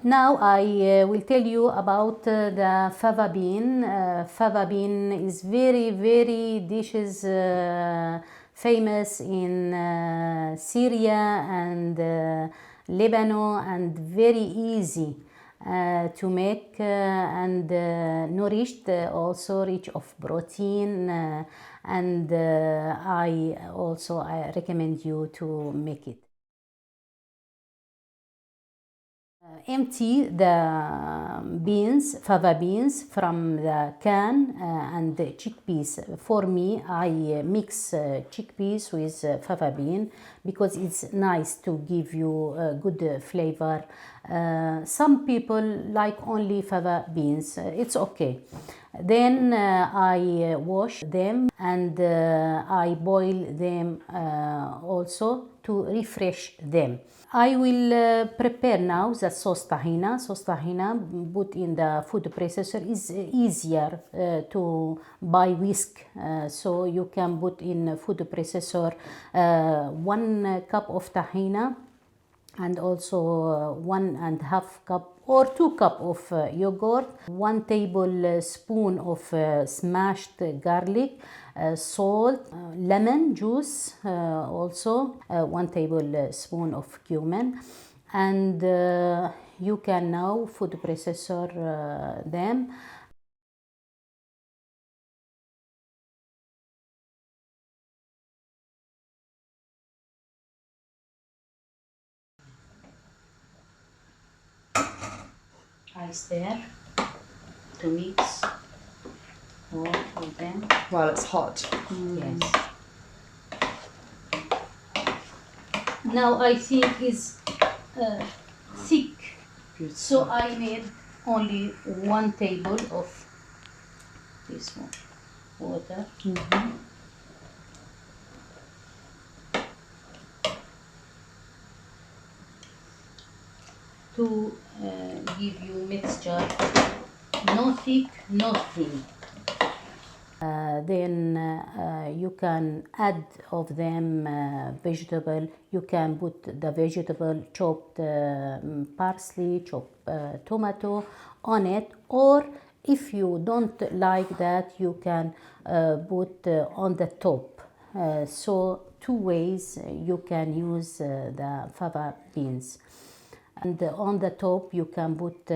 Now I will tell you about the fava bean. Fava bean is very dishes famous in Syria and Lebanon, and very easy to make and nourished, also rich of protein, and I recommend you to make it. Empty the beans, fava beans from the can and the chickpeas. For me, I mix chickpeas with fava bean because it's nice to give you a good flavor. Some people like only fava beans. It's okay. Then I wash them and I boil them also to refresh them. I will prepare now the sauce tahina. Sauce tahina put in the food processor is easier to buy whisk, so you can put in food processor 1 cup of tahina and also 1.5 cup or 2 cup of yogurt, 1 tablespoon of smashed garlic, salt, lemon juice, also 1 tablespoon of cumin, and you can now food processor them. I stir to mix all of them while it's hot. Yes. Now I think it's thick. Beautiful. So I made only 1 table of this one water. To give you mixture, no thick, no thin. Then you can add of them vegetable. You can put the vegetable, chopped parsley, chopped tomato on it, or if you don't like that, you can put on the top. So 2 ways you can use the fava beans. And on the top you can put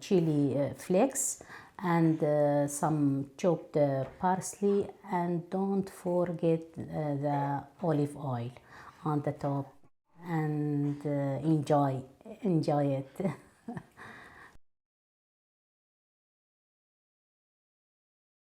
chili flakes and some chopped parsley, and don't forget the olive oil on the top, and enjoy it.